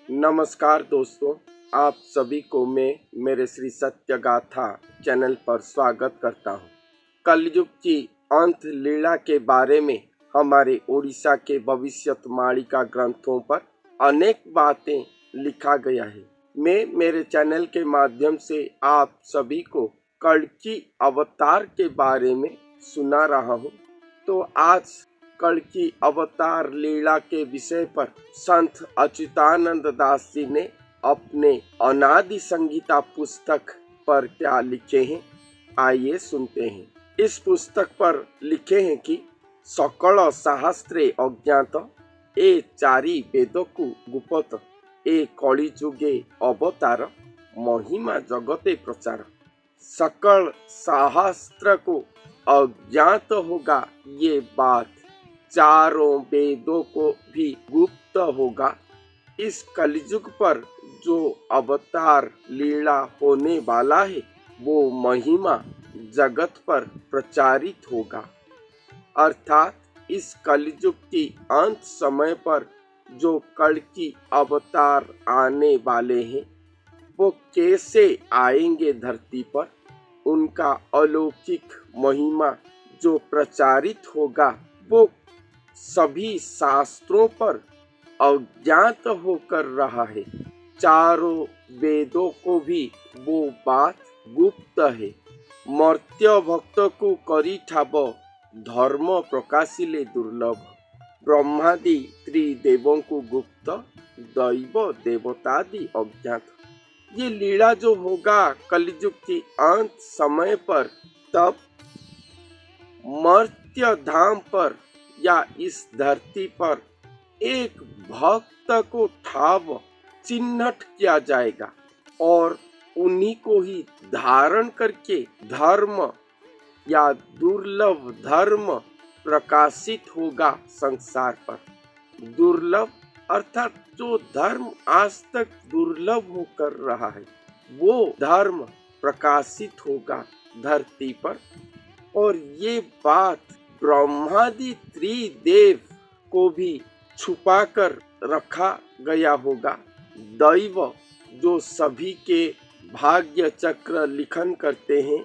नमस्कार दोस्तों, आप सभी को मैं मेरे श्री सत्य गाथा चैनल पर स्वागत करता हूँ। कलयुग की अंत लीला के बारे में हमारे उड़ीसा के भविष्यवाणी ग्रंथों पर अनेक बातें लिखा गया है। मैं मेरे चैनल के माध्यम से आप सभी को कल्कि अवतार के बारे में सुना रहा हूँ। तो आज कल्कि अवतार लीला के विषय पर संत अच्युतानंद दास जी ने अपने अनादि संहिता पुस्तक पर क्या लिखे हैं, आइए सुनते हैं। इस पुस्तक पर लिखे हैं कि सकल शास्त्रे अज्ञात ए चारि वेदकु गुप्त ए कली जुगे अवतार महिमा जगते प्रचार। सकल शास्त्र को अज्ञात होगा ये बात, चारों वेदों को भी गुप्त होगा। इस कलयुग पर जो अवतार लीला होने वाला है वो महिमा जगत पर प्रचारित होगा। अर्थात इस कलयुग की अंत समय पर जो कल्कि अवतार आने वाले हैं वो कैसे आएंगे धरती पर, उनका अलौकिक महिमा जो प्रचारित होगा वो सभी शास्त्रों पर अज्ञात होकर रहा है। चारों वेदों को भी वो बात गुप्त है। मर्त्य भक्त को करी ठाब धर्म प्रकाशिले दुर्लभ। ब्रह्मादि त्रिदेवों को गुप्त दैव देवतादि अज्ञात। ये लीला जो होगा कलयुग की अंत समय पर, तब मर्त्य धाम पर या इस धरती पर एक भक्त को ठाव चिन्हट किया जाएगा और उन्हीं को ही धारण करके धर्म या दुर्लभ धर्म प्रकाशित होगा संसार पर। दुर्लभ अर्थात जो धर्म आज तक दुर्लभ होकर रहा है वो धर्म प्रकाशित होगा धरती पर। और ये बात ब्रह्मादि त्रिदेव को भी छुपाकर रखा गया होगा। दैव जो सभी के भाग्य चक्र लिखन करते हैं,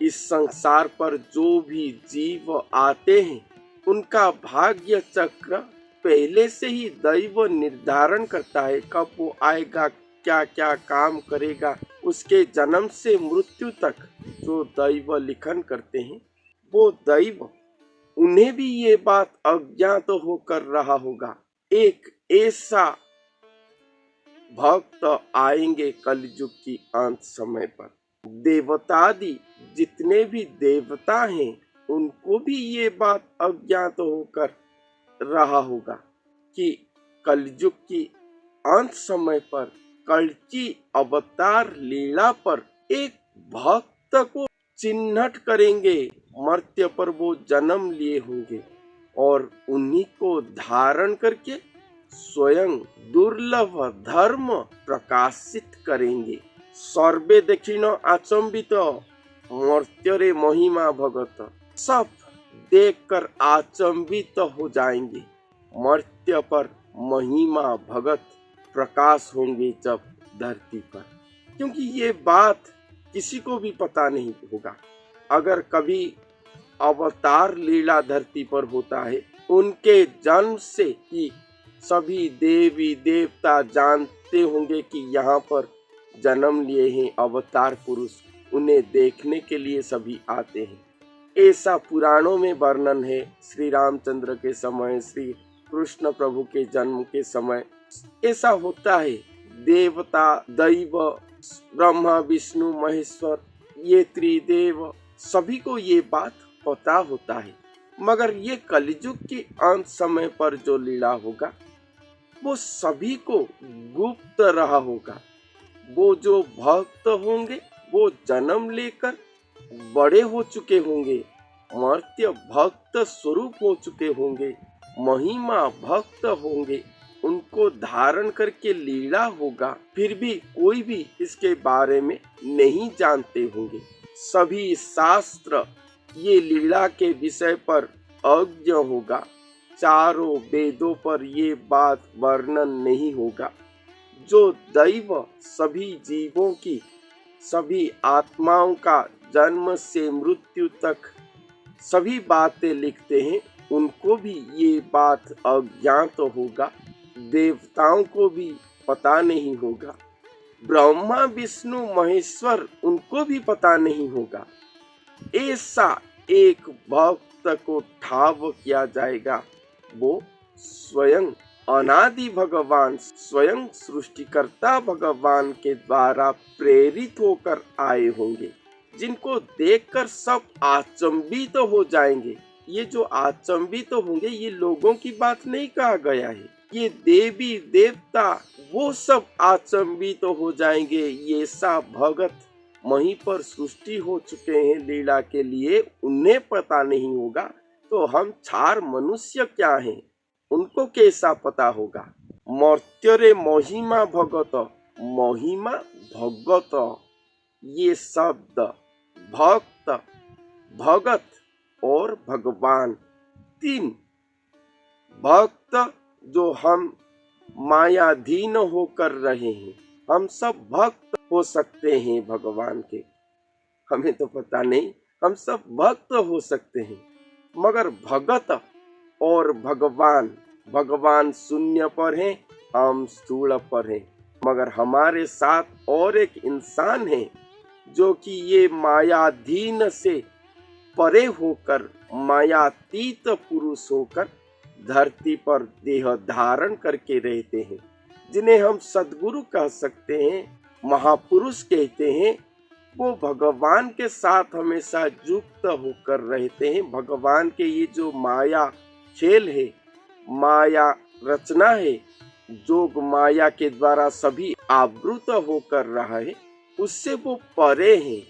इस संसार पर जो भी जीव आते हैं उनका भाग्य चक्र पहले से ही दैव निर्धारण करता है, कब वो आएगा, क्या क्या काम करेगा। उसके जन्म से मृत्यु तक जो दैव लिखन करते हैं वो दैव, उन्हें भी ये बात अज्ञात होकर रहा होगा। एक ऐसा भक्त आएंगे कलयुग की अंत समय पर। देवतादि जितने भी देवता हैं उनको भी ये बात अज्ञात होकर रहा होगा कि कलयुग की अंत समय पर कल्कि अवतार लीला पर एक भक्त को चिन्हट करेंगे। मर्त्य पर वो जन्म लिए होंगे और उन्हीं को धारण करके स्वयं दुर्लभ धर्म प्रकाशित करेंगे। सर्वे देखिन आचंबित मर्त्य महिमा भगत। सब देखकर आचंबित हो जाएंगे। मर्त्य पर महिमा भगत प्रकाश होंगे जब धरती पर, क्योंकि ये बात किसी को भी पता नहीं होगा। अगर कभी अवतार लीला धरती पर होता है, उनके जन्म से ही सभी देवी देवता जानते होंगे कि यहाँ पर जन्म लिए हैं अवतार पुरुष, उन्हें देखने के लिए सभी आते हैं। ऐसा पुराणों में वर्णन है। श्री रामचंद्र के समय, श्री कृष्ण प्रभु के जन्म के समय ऐसा होता है। देवता, दैव, ब्रह्मा विष्णु महेश्वर, ये त्रिदेव सभी को ये बात पता होता है। मगर ये कलयुग के अंत समय पर जो लीला होगा वो सभी को गुप्त रहा होगा। वो जो भक्त होंगे वो जन्म लेकर बड़े हो चुके होंगे, मर्त्य भक्त स्वरूप हो चुके होंगे, महिमा भक्त होंगे, उनको धारण करके लीला होगा, फिर भी कोई भी इसके बारे में नहीं जानते होंगे। सभी शास्त्र ये लीला के विषय पर अज्ञ होगा। चारों वेदों पर ये बात वर्णन नहीं होगा। जो दैव सभी जीवों की, सभी आत्माओं का जन्म से मृत्यु तक सभी बातें लिखते हैं, उनको भी ये बात अज्ञात होगा। देवताओं को भी पता नहीं होगा। ब्रह्मा विष्णु महेश्वर उनको भी पता नहीं होगा। ऐसा एक भक्त को ठाव किया जाएगा। वो स्वयं अनादि भगवान, स्वयं सृष्टिकर्ता भगवान के द्वारा प्रेरित होकर आए होंगे, जिनको देखकर सब अचंभित हो जाएंगे। ये जो अचंभित होंगे, ये लोगों की बात नहीं कहा गया है, ये देवी देवता वो सब अचंभित हो जाएंगे। ये सब भगत वहीं पर सृष्टि हो चुके हैं लीला के लिए, उन्हें पता नहीं होगा तो हम चार मनुष्य क्या हैं, उनको कैसा पता होगा। मर्त्यरे महिमा भगत, महिमा भगत, ये शब्द भक्त, भगत और भगवान, तीन भक्त जो हम मायाधीन होकर रहे हैं। हम सब भक्त हो सकते हैं भगवान के, हमें तो पता नहीं, हम सब भक्त हो सकते हैं, मगर भगत और भगवान, भगवान शून्य पर है, हम स्थूल पर हैं। मगर हमारे साथ और एक इंसान है जो कि ये मायाधीन से परे होकर, मायातीत पुरुष होकर धरती पर देह धारण करके रहते हैं, जिन्हें हम सद्गुरु कह सकते हैं, महापुरुष कहते हैं। वो भगवान के साथ हमेशा युक्त होकर रहते हैं। भगवान के ये जो माया खेल है, माया रचना है, जोग माया के द्वारा सभी आवृत होकर रहा है, उससे वो परे हैं।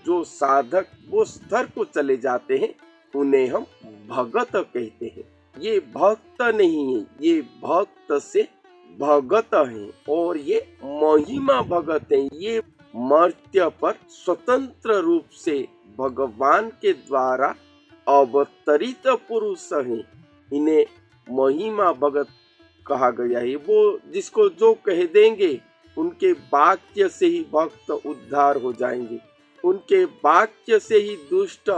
जो साधक वो स्तर को चले जाते हैं, उन्हें हम भगत कहते हैं। ये भक्त नहीं है, ये भक्त से भगत हैं और ये महिमा भगत हैं। ये मर्त्य पर स्वतंत्र रूप से भगवान के द्वारा अवतरित पुरुष हैं। इन्हें महिमा भगत कहा गया है। वो जिसको जो कह देंगे, उनके वाक्य से ही भक्त उद्धार हो जाएंगे, उनके वाक्य से ही दुष्ट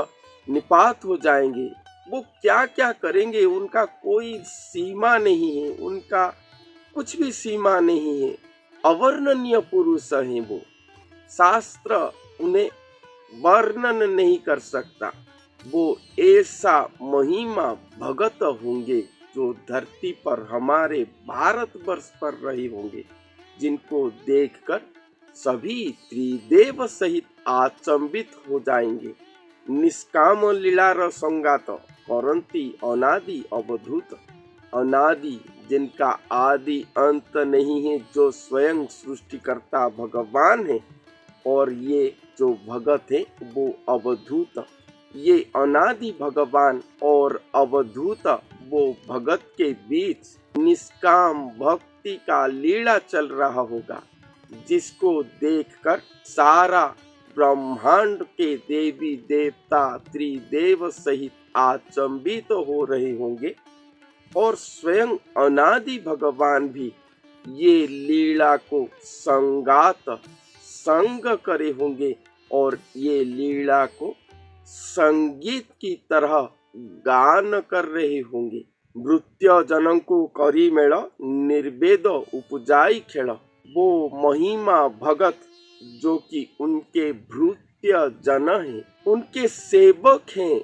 निपात हो जाएंगे। वो क्या क्या करेंगे उनका कोई सीमा नहीं है, उनका कुछ भी सीमा नहीं है। अवर्णनीय पुरुष है वो, शास्त्र उन्हें वर्णन नहीं कर सकता। वो ऐसा महिमा भगत होंगे जो धरती पर हमारे भारतवर्ष पर रहे होंगे, जिनको देखकर सभी त्रिदेव सहित अचंभित हो जाएंगे। निष्काम लीला संगात करंती अनादि अवधूत, अनादि जिनका आदि अंत नहीं है, जो स्वयं सृष्टिकर्ता भगवान है, और ये जो भगत है वो अवधूत। ये अनादि भगवान और अवधूत वो भगत के बीच निष्काम भक्ति का लीला चल रहा होगा, जिसको देखकर सारा ब्रह्मांड के देवी देवता त्रिदेव सहित अचंभित हो रहे होंगे। और स्वयं अनादि भगवान भी ये लीला को संगात संग करे होंगे और ये लीला को संगीत की तरह गान कर रहे होंगे। नृत्य जनंकु करी मेल निर्वेद उपजाई खेल, वो महिमा भगत जो कि उनके भृत्य जन हैं, उनके सेवक हैं,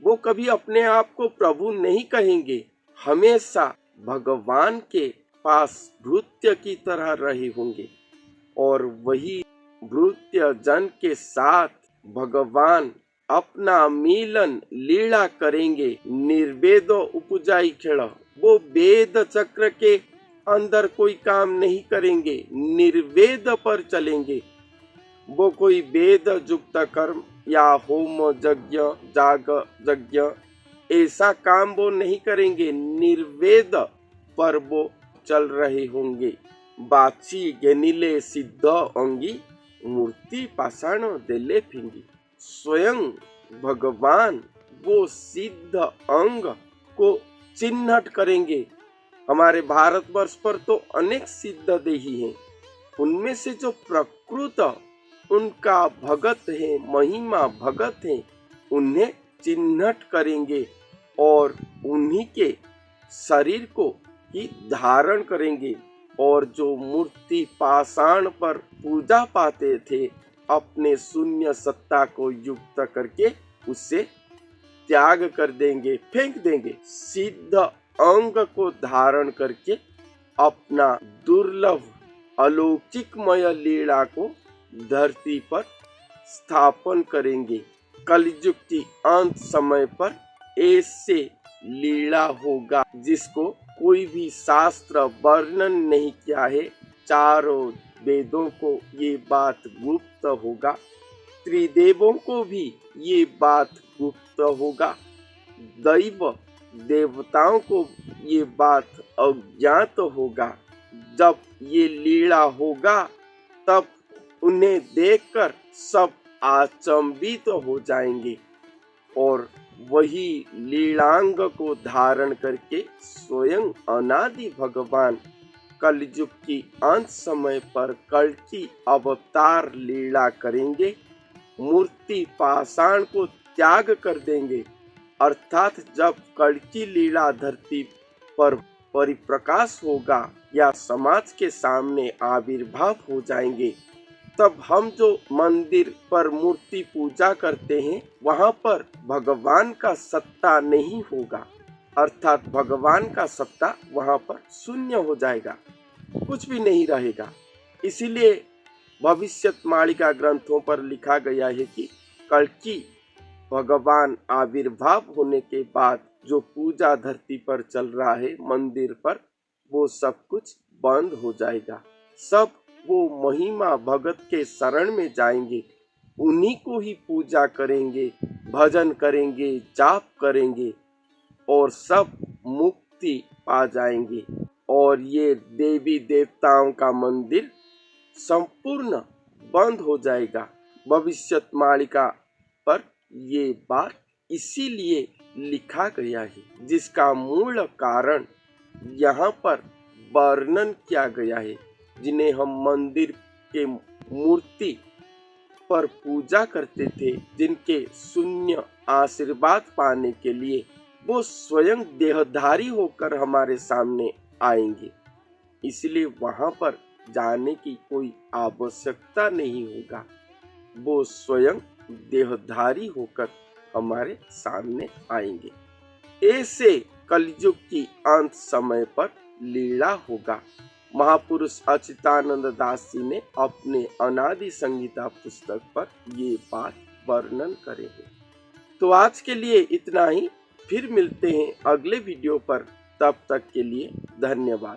वो कभी अपने आप को प्रभु नहीं कहेंगे, हमेशा भगवान के पास भृत्य की तरह रहे होंगे। और वही भृत्य जन के साथ भगवान अपना मिलन लीला करेंगे। निर्वेद उपजाई खेल, वो वेद चक्र के अंदर कोई काम नहीं करेंगे, निर्वेद पर चलेंगे। वो कोई वेद युक्त कर्म या होम यज्ञ जाग यज्ञ ऐसा काम वो नहीं करेंगे, निर्वेद पर वो चल रहे होंगे। बाची गेनिले सिद्ध अंगी, मूर्ति पाषाण देले फिंगी। स्वयं भगवान वो सिद्ध अंग को चिन्हट करेंगे हमारे भारतवर्ष पर तो अनेक सिद्ध देही हैं। उनमें से जो प्रकृत उनका भगत है, महिमा भगत है, उन्हें चिन्हट करेंगे और उन्हीं के शरीर को ही धारण करेंगे। और जो मूर्ति पाषाण पर पूजा पाते थे, अपने शून्य सत्ता को युक्त करके उसे त्याग कर देंगे, फेंक देंगे। सिद्ध अंग को धारण करके अपना दुर्लभ अलौकिकमय लीला को धरती पर स्थापन करेंगे। कलयुग की अंत समय पर ऐसे लीला होगा जिसको कोई भी शास्त्र वर्णन नहीं किया है। चारों वेदों को ये बात गुप्त होगा, त्रिदेवों को भी ये बात गुप्त होगा, दैव देवताओं को ये बात अज्ञात होगा। जब ये लीला होगा तब उन्हें देखकर सब अचंभित हो जाएंगे और वही लीलांग को धारण करके स्वयं अनादि भगवान कलयुग की अंत समय पर कल्कि अवतार लीला करेंगे। मूर्ति पाषाण को त्याग कर देंगे, अर्थात जब कल्कि लीला धरती पर परिप्रकाश होगा या समाज के सामने आविर्भाव हो जाएंगे, तब हम जो मंदिर पर मूर्ति पूजा करते हैं वहां पर भगवान का सत्ता नहीं होगा, अर्थात भगवान का सत्ता वहां पर शून्य हो जाएगा, कुछ भी नहीं रहेगा। इसीलिए भविष्यवाणी ग्रंथों पर लिखा गया है कि कल्कि भगवान आविर्भाव होने के बाद जो पूजा धरती पर चल रहा है मंदिर पर, वो सब कुछ बंद हो जाएगा। सब वो महिमा भगत के शरण में जाएंगे, उन्हीं को ही पूजा करेंगे, भजन करेंगे, जाप करेंगे और सब मुक्ति पा जाएंगे। और ये देवी देवताओं का मंदिर संपूर्ण बंद हो जाएगा। भविष्यवाणी पर ये बात इसीलिए लिखा गया है, जिसका मूल कारण यहाँ पर वर्णन किया गया है। जिन्हें हम मंदिर के मूर्ति पर पूजा करते थे, जिनके शून्य आशीर्वाद पाने के लिए वो स्वयं देहधारी होकर हमारे सामने आएंगे, इसलिए वहां पर जाने की कोई आवश्यकता नहीं होगा। वो स्वयं देहधारी होकर हमारे सामने आएंगे। ऐसे कलयुग की अंत समय पर लीला होगा। महापुरुष अच्युतानंद दास जी ने अपने अनादि संहिता पुस्तक पर ये बात वर्णन करे हैं। तो आज के लिए इतना ही, फिर मिलते हैं अगले वीडियो पर। तब तक के लिए धन्यवाद।